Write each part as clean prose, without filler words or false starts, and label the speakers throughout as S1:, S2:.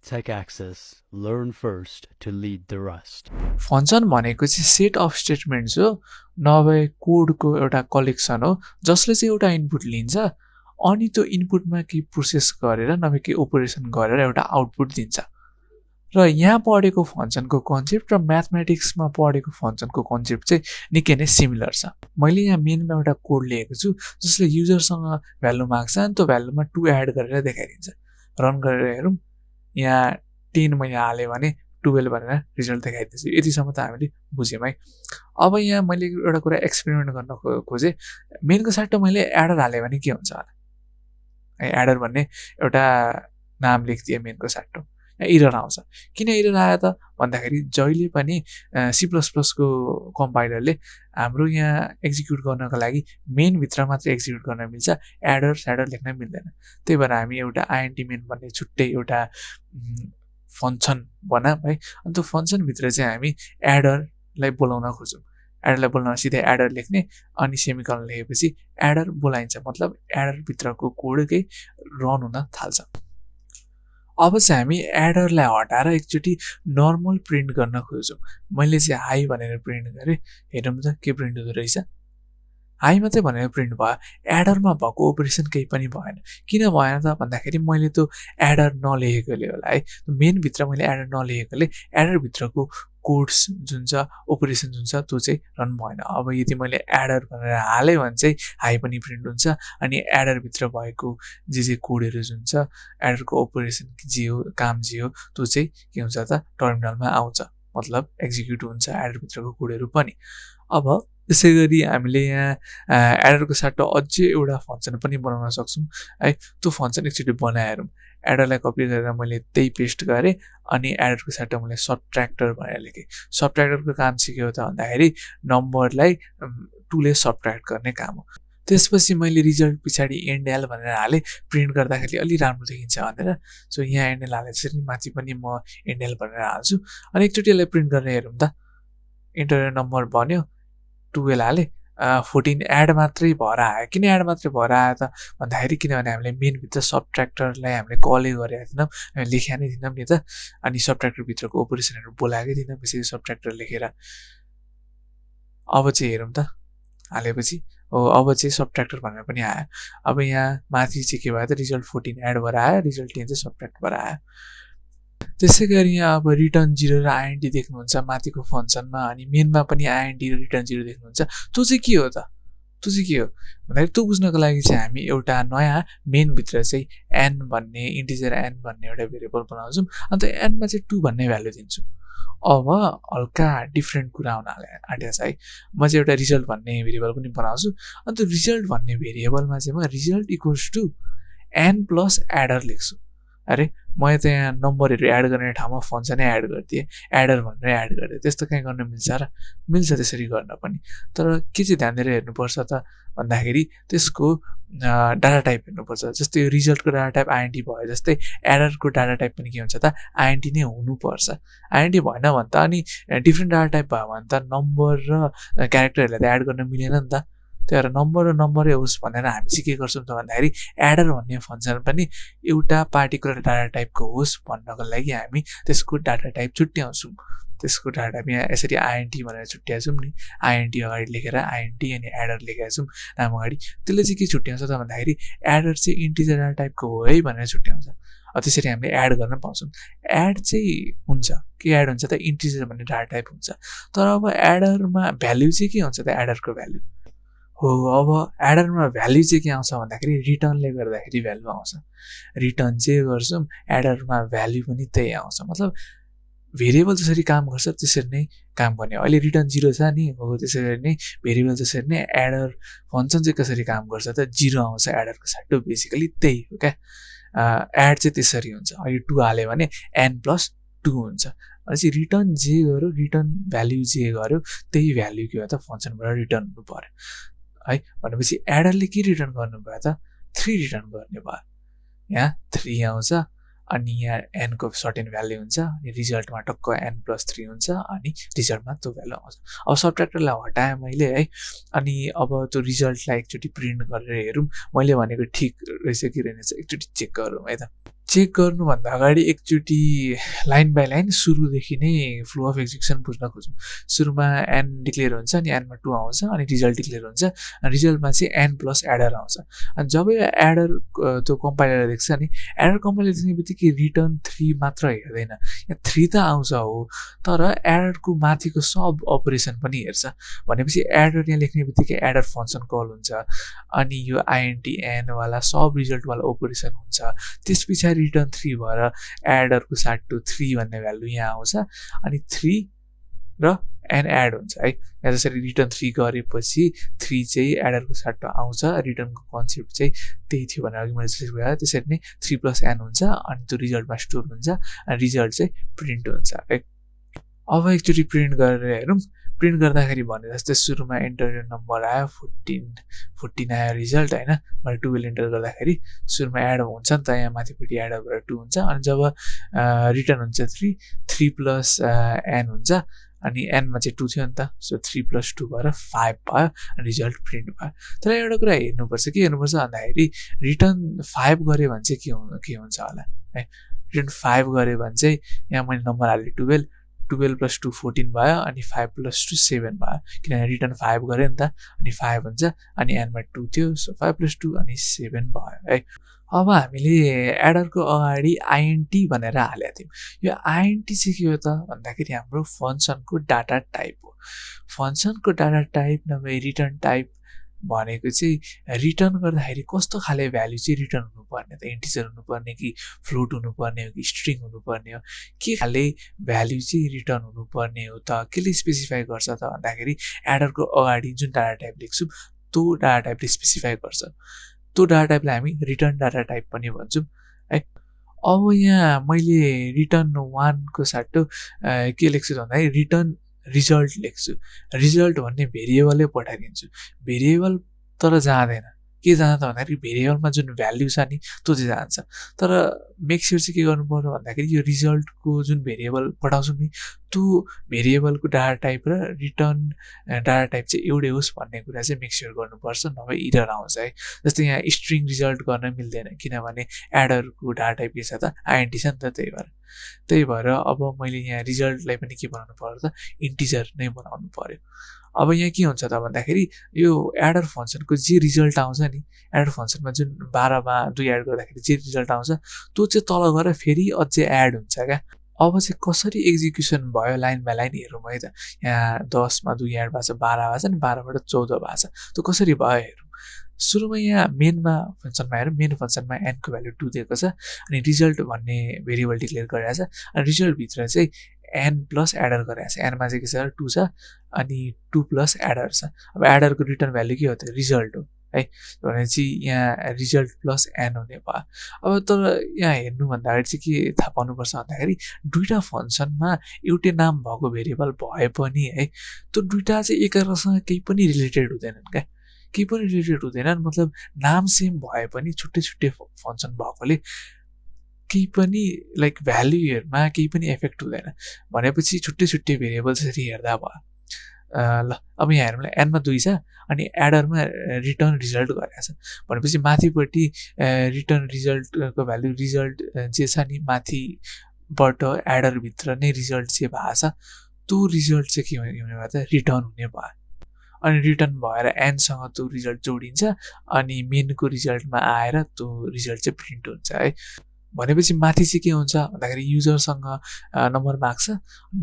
S1: TechAxis. Learn first to lead the rest.
S2: Function भनेको चाहिँ set of statements हो, नभए कोडको एउटा कलेक्सन हो जसले चाहिँ एउटा इनपुट लिन्छ अनि त्यो इनपुटमा केही प्रोसेस गरेर नभए केही ओपरेसन गरेर एउटा आउटपुट दिन्छ। र यहाँ पढेको फंक्सनको कन्सेप्ट र म्याथमेटिक्समा पढेको फंक्सनको कन्सेप्ट चाहिँ निकै नै सिमिलर छ। मैले यहाँ मेनमा एउटा कोड लेखेको छु जसले युजरसँग भ्यालु माग्छ अनि त्यो भ्यालुमा 2 एड गरेर देखाइदिन्छ। रन गरेर हेरौँ, यहाँ 10 मैले हालेँ भने 12 भनेर रिजल्ट देखाइदिन्छु। यतिसम्म त हामीले बुझ्यौँ है। अब यहाँ मैले एउटा कुरा एक्सपेरिमेन्ट गर्न खोजेँ, मेनको साटो मैले एडर हालेँ भने के हुन्छ होला है। एडर भन्ने एउटा नाम लेखिदिएँ मेनको साटो, इरर आउँछ। किन इरर आयो त भन्दाखेरि जहिले पनि C++ को कम्पाइलरले हाम्रो यहाँ एक्जिक्युट गर्नको लागि मेनभित्र मात्रै एक्जिक्युट गर्न मिल्छ, एडर स्याडर लेख्न मिल्दैन। त्यही भएर हामी एउटा आइएनटी मेन भन्ने छुट्टै एउटा फंक्सन बनाऊँ है। अनि त्यो फंक्सनभित्र चाहिँ हामी एडरलाई बोलाउन खोजौँ। एडरलाई बोलाउन सिधै एडर लेख्ने अनि सेमिकलन लेखेपछि एडर बोलाइन्छ, मतलब एडरभित्रको कोडकै रन हुन थाल्छ। अब चाहिँ हामी एडरलाई हटाएर एकचोटि नर्मल प्रिन्ट गर्न खोज्छौँ। मैले चाहिँ हाई भनेर प्रिन्ट गरेँ, हेरौँ त के प्रिन्ट हुँदो रहेछ। हाई मात्रै भनेर प्रिन्ट भयो, एडरमा भएको ओपरेसन केही पनि भएन। किन भएन त भन्दाखेरि मैले त्यो एडर नलेखेकोले होला है। मेनभित्र मैले एडर नलेखेकोले एडरभित्रको कोड्स जुन छ, ओपरेसन जुन छ त्यो चाहिँ रन भएन। अब यदि मैले एडर भनेर हालेँ भने चाहिँ हाई पनि प्रिन्ट हुन्छ अनि एडरभित्र भएको जे कोडहरू जुन छ, एडरको ओपरेसन जे हो, काम जे हो, त्यो चाहिँ के हुन्छ त टर्मिनलमा आउँछ, मतलब एक्जिक्युट हुन्छ एडरभित्रको कोडहरू पनि। अब त्यसै गरी हामीले यहाँ एडरको साटो अझै एउटा फंक्सन पनि बनाउन सक्छौँ है। त्यो फंक्सन एकचोटि बनाएर एडरलाई कपी गरेर मैले त्यही पेस्ट गरेँ अनि एडरको साटो मैले सबट्र्याक्टर भनेर लेखेँ। सबट्र्याक्टरको काम चाहिँ के हो त भन्दाखेरि नम्बरलाई 2 ले सबट्र्याक्ट गर्ने काम हो। त्यसपछि मैले रिजल्ट पछाडि एन्डएल भनेर हालेँ, प्रिन्ट गर्दाखेरि अलि राम्रो देखिन्छ भनेर। सो यहाँ एन्डएल हालेपछि माथि पनि म एन्डएल भनेर हाल्छु अनि एकचोटि यसलाई प्रिन्ट गरेर हेरौँ त। इन्टर नम्बर भन्यो, 12 हालेँ, 14 एड मात्रै भएर आयो। किन एड मात्रै भएर आयो त भन्दाखेरि किनभने हामीले मेनभित्र सबट्र्याक्टरलाई हामीले कलै गरेका थिएनौँ, हामीले लेखेका नै थिएनौँ नि त। अनि सबट्र्याक्टरभित्रको ओपरेसनहरू बोलाएकै थिएनौँ, त्यसरी सबट्र्याक्टर लेखेर। अब चाहिँ हेरौँ त, हालेपछि हो अब चाहिँ सबट्र्याक्टर भनेर पनि आयो। अब यहाँ माथि चाहिँ के भयो त, रिजल्ट 14 एड भएर आयो, रिजल्ट 10 चाहिँ सबट्र्याक्ट भएर आयो। त्यसै गरी यहाँ अब रिटर्न 0 र आइएनटी देख्नुहुन्छ माथिको फंक्सनमा, अनि मेनमा पनि आइएनटी र रिटर्न 0 देख्नुहुन्छ। त्यो चाहिँ के हो त, त्यो चाहिँ के हो भन्दाखेरि त्यो बुझ्नको लागि चाहिँ हामी एउटा नयाँ मेनभित्र चाहिँ n भन्ने इन्टिजर n भन्ने एउटा भेरिएबल बनाउँछौँ अनि त्यो n मा चाहिँ 2 भन्ने भ्यालु दिन्छु। अब हल्का डिफ्रेन्ट कुरा हुन आँटेको छ है। म चाहिँ एउटा रिजल्ट भन्ने भेरिएबल पनि बनाउँछु अनि त्यो रिजल्ट भन्ने भेरिएबलमा चाहिँ म result equals to n plus adder लेख्छु। अरे मैले त यहाँ नम्बरहरू एड गर्ने ठाउँमा फंक्सनै एड गरिदिएँ, एडर भनेर एड गरिदिएँ। त्यस्तो कहीँ गर्न मिल्छ र? मिल्छ त्यसरी गर्न पनि। तर के चाहिँ ध्यान दिएर हेर्नुपर्छ त भन्दाखेरि त्यसको डाटा टाइप हेर्नुपर्छ। जस्तै यो रिजल्टको डाटा टाइप आइएनटी भयो, जस्तै एडरको डाटा टाइप पनि के हुन्छ त आइएनटी नै हुनुपर्छ। आइएनटी भएन भने त अनि डिफ्रेन्ट डाटा टाइप भयो भने त नम्बर र क्यारेक्टरहरूलाई त एड गर्न मिलेन नि त। त्यही भएर नम्बर र नम्बरै होस् भनेर हामी चाहिँ के गर्छौँ त भन्दाखेरि एडर भन्ने फंक्सन पनि एउटा पार्टिकुलर डाटा टाइपको होस् भन्नको लागि हामी त्यसको डाटा टाइप छुट्याउँछौँ। त्यसको डाटा टाइप यहाँ यसरी आइएनटी भनेर छुट्याउँछौँ नि, आइएनटी अगाडि लेखेर आइएनटी अनि एडर लेखेका छौँ नाम अगाडि। त्यसले चाहिँ के छुट्याउँछ त भन्दाखेरि एडर चाहिँ इन्टिजर डाटा टाइपको हो है भनेर छुट्याउँछ। त्यसरी हामीले एड गर्न पाउँछौँ। एड चाहिँ हुन्छ, के एड हुन्छ त इन्टिजर भन्ने डाटा टाइप हुन्छ। तर अब एडरमा भ्याल्यु चाहिँ के हुन्छ त, एडरको भ्याल्यु हो। अब एडरमा भ्याल्यु चाहिँ के आउँछ भन्दाखेरि रिटर्नले गर्दाखेरि भ्याल्यु आउँछ। रिटर्न चाहिँ गर्छौँ, एडरमा भ्याल्यु पनि त्यही आउँछ। मतलब भेरिएबल जसरी काम गर्छ त्यसरी नै काम गर्ने। अहिले रिटर्न 0 छ नि, हो त्यसरी नै भेरिएबल जसरी नै एडर फंक्सन चाहिँ कसरी काम गर्छ त 0 आउँछ एडरको साटो। बेसिकली त्यही हो क्या। एड चाहिँ त्यसरी हुन्छ। अहिले 2 हाल्यो भने n प्लस 2 हुन्छ। अनि रिटर्न जे गर्यो, रिटर्न भ्याल्यु जे गर्यो त्यही भ्याल्यु के हो त फंक्सनबाट रिटर्न हुनु पर्यो है। भनेपछि एडरले के रिटर्न गर्नुभयो त 3 रिटर्न गर्ने भयो। यहाँ 3 आउँछ अनि यहाँ n को सर्टेन भ्याल्यु हुन्छ अनि रिजल्टमा टक्क n प्लस 3 हुन्छ अनि रिजल्टमा त्यो भ्यालु आउँछ। अब सबट्र्याक्टरलाई हटाएँ मैले है। अनि अब त्यो रिजल्टलाई एकचोटि प्रिन्ट गरेर हेरौँ मैले भनेको ठिक रहेछ कि रहेनछ एकचोटि चेक गरौँ है त। चेक गर्नुभन्दा अगाडि एकचोटि लाइन बाई लाइन सुरुदेखि नै फ्लो अफ एक्जिक्युसन बुझ्न खोजौँ। सुरुमा एन डिक्लेयर हुन्छ अनि एनमा 2 आउँछ अनि रिजल्ट डिक्लेयर हुन्छ अनि रिजल्टमा चाहिँ एन प्लस एडर आउँछ। अनि जब यो एडर त्यो कम्पाइलरले देख्छ नि एडर कम्पाइलर देख्ने बित्तिकै रिटर्न 3 मात्र हेर्दैन, यहाँ 3 त आउँछ हो तर एडरको माथिको सब अपरेसन पनि हेर्छ। भनेपछि एडर यहाँ लेख्ने बित्तिकै एडर फङ्सन कल हुन्छ अनि यो आइएनटी एनवाला सब रिजल्टवाला अपरेसन हुन्छ। त्यस पछाडि रिटर्न 3 भएर एडरको साट्टु 3 भन्ने भ्यालु यहाँ आउँछ अनि 3 र एन एड हुन्छ है। यहाँ जसरी रिटर्न 3 गरेपछि 3 चाहिँ एडरको साट्टु आउँछ, रिटर्नको कन्सेप्ट चाहिँ त्यही थियो भनेर अघि मैले जसरी भने त्यसरी नै 3 प्लस एन हुन्छ अनि त्यो रिजल्टमा स्टोर हुन्छ अनि रिजल्ट चाहिँ प्रिन्ट हुन्छ है। अब एकचोटि प्रिन्ट गरेर हेरौँ। प्रिन्ट गर्दाखेरि भने जस्तै सुरुमा इन्टर नम्बर आयो 14 आयो रिजल्ट होइन। मैले 12 इन्टर गर्दाखेरि सुरुमा एड हुन्छ नि त, यहाँ माथिपट्टि एड भएर 2 हुन्छ अनि जब रिटर्न हुन्छ 3 प्लस एन हुन्छ अनि एनमा चाहिँ 2 थियो नि त, सो 3 प्लस 2 भएर 5 भयो अनि रिजल्ट प्रिन्ट भयो। तर एउटा कुरा हेर्नुपर्छ, के हेर्नुपर्छ भन्दाखेरि रिटर्न 5 गऱ्यो भने चाहिँ के हुन्छ होला है। रिटर्न 5 गऱ्यो भने चाहिँ यहाँ मैले नम्बर हालेँ 12 प्लस 2 14 भयो अनि 5 प्लस 2 7 भयो, किनभने रिटर्न 5 गऱ्यो नि त अनि 5 हुन्छ अनि एनमा 2 थियो सो 5 प्लस 2 अनि 7 भयो है। अब हामीले एडरको अगाडि आइएनटी भनेर हालेका थियौँ। यो आइएनटी चाहिँ के हो त भन्दाखेरि हाम्रो फङ्सनको डाटा टाइप हो। फङ्सनको डाटा टाइप नभए रिटर्न टाइप भनेको चाहिँ रिटर्न गर्दाखेरि कस्तो खाले भ्याल्यु चाहिँ रिटर्न हुनुपर्ने त, इन्टिजर हुनुपर्ने कि फ्लोट हुनुपर्ने हो कि स्ट्रिङ हुनुपर्ने हो, के खाले भ्याल्यु चाहिँ रिटर्न हुनुपर्ने हो त, केले स्पेसिफाई गर्छ त भन्दाखेरि एडरको अगाडि जुन डाटा टाइप लेख्छौँ त्यो डाटा टाइपले स्पेसिफाई गर्छ। त्यो डाटा टाइपलाई हामी रिटर्न डाटा टाइप पनि भन्छौँ है। अब यहाँ मैले रिटर्न 1 को साट्टो के लेख्छु त भन्दाखेरि रिटर्न रिजल्ट लेख्छु। रिजल्ट भन्ने भेरिएबलै पठाइदिन्छु। भेरिएबल तर जाँदैन, के जान्छ भन्दाखेरि भेरिएबलमा जुन भ्याल्यु छ नि त्यो चाहिँ जान्छ। तर मेक स्योर चाहिँ के गर्नु पर्यो भन्दाखेरि यो रिजल्टको जुन भेरिएबल पठाउँछौँ नि त्यो भेरिएबलको डाटा टाइप र रिटर्न डाटा टाइप चाहिँ एउटै होस् भन्ने कुरा चाहिँ मेक स्योर गर्नुपर्छ, नभए इरर आउँछ है। जस्तै यहाँ स्ट्रिङ रिजल्ट गर्न मिल्दैन किनभने एडरको डाटा टाइप के छ त आइएनटी छ नि त, त्यही भएर अब मैले यहाँ रिजल्टलाई पनि के बनाउनु पर्यो त इन्टिजर नै बनाउनु पर्यो। अब यहाँ के हुन्छ त भन्दाखेरि यो एडर फङ्सनको जे रिजल्ट आउँछ नि, एडर फङ्सनमा जुन 12मा 2 एड गर्दाखेरि जे रिजल्ट आउँछ त्यो चाहिँ तल गएर फेरि अझै एड हुन्छ क्या। अब चाहिँ कसरी एक्जिक्युसन भयो लाइन बाई लाइन हेरौँ है त। यहाँ 10मा 2 एड भएको छ 12 भएको छ नि, 12बाट 14 भएको छ, त्यो कसरी भयो हेरौँ। सुरुमा यहाँ मेनमा फङ्सनमा हेरौँ। मेन फङ्सनमा एनको भ्यालु 2 दिएको छ अनि रिजल्ट भन्ने भेरिएबल डिक्लेयर गरिरहेको छ अनि रिजल्टभित्र चाहिँ एन प्लस एडर गरिरहेको छ। एनमा चाहिँ के छ 2 छ अनि 2 प्लस एडर छ। अब एडरको रिटर्न भ्यालु के हो त रिजल्ट हो है, भनेपछि यहाँ रिजल्ट प्लस एन हुने भयो। अब तर यहाँ हेर्नुभन्दा अगाडि चाहिँ के थाहा पाउनुपर्छ भन्दाखेरि दुईवटा फङ्सनमा एउटै नाम भएको भेरिएबल भए पनि है त्यो दुईवटा चाहिँ एकअर्कासँग केही पनि रिलेटेड हुँदैनन् क्या, केही पनि रिलेटेड हुँदैनन्। मतलब नाम सेम भए पनि छुट्टै छुट्टै फङ्सन भएकोले केही पनि लाइक भ्याल्युहरूमा केही पनि इफेक्ट हुँदैन। भनेपछि छुट्टै छुट्टै भेरिएबल यसरी हेर्दा भयो। ल अब यहाँ हेरौँ, एनमा 2 छ अनि एडरमा रिटर्न रिजल्ट गरेको छ भनेपछि माथिपट्टि रिटर्न रिजल्टको भ्याल्यु रिजल्ट जे छ नि माथिबाट एडरभित्र नै रिजल्ट चाहिँ भएको छ त्यो रिजल्ट चाहिँ के हुने भयो त रिटर्न हुने भयो। अनि रिटर्न भएर एनसँग त्यो रिजल्ट जोडिन्छ अनि मेनको रिजल्टमा आएर त्यो रिजल्ट चाहिँ प्रिन्ट हुन्छ है। भनेपछि माथि चाहिँ के हुन्छ भन्दाखेरि युजरसँग नम्बर माग्छ,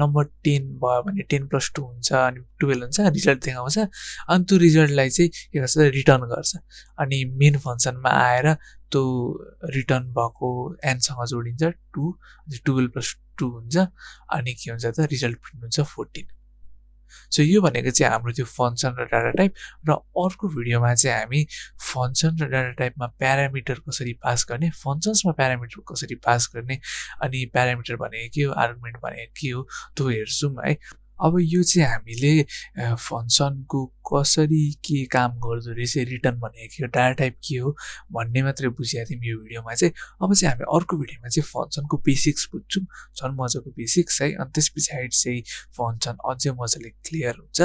S2: नम्बर 10 भयो भने 10 प्लस 2 हुन्छ अनि 12 हुन्छ, रिजल्ट देखाउँछ अनि त्यो रिजल्टलाई चाहिँ के गर्छ रिटर्न गर्छ अनि मेन फङ्सनमा आएर त्यो रिटर्न भएको एनसँग जोडिन्छ 2 अनि 12 प्लस 2 हुन्छ अनि के हुन्छ त रिजल्ट प्रिन्ट हुन्छ 14। सो यो भनेको चाहिँ हाम्रो त्यो फङ्सन र डाटा टाइप। र अर्को भिडियोमा चाहिँ हामी फङ्सन र डाटा टाइपमा प्यारामिटर कसरी पास गर्ने, फङ्सन्समा प्यारामिटर कसरी पास गर्ने अनि प्यारामिटर भनेको के हो, आर्गुमेन्ट भनेको के हो त्यो हेर्छौँ है। अब यो चाहिँ हामीले फङ्सनको कसरी के काम गर्दो रहेछ, रिटर्न भनेको के हो, डाटा टाइप के हो भन्ने मात्रै बुझेका थियौँ यो भिडियोमा चाहिँ। अब चाहिँ हामी अर्को भिडियोमा चाहिँ फङ्सनको बेसिक्स बुझ्छौँ, झन् मजाको बेसिक्स है। अनि त्यस पछाडि चाहिँ फङ्सन अझै मजाले क्लियर हुन्छ।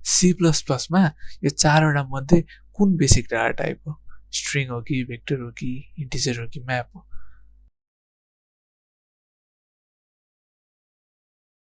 S2: C++मा यो 4वटा मध्ये कुन बेसिक डाटा टाइप हो, स्ट्रिङ हो कि भेक्टर हो कि इन्टिजर हो कि म्याप हो,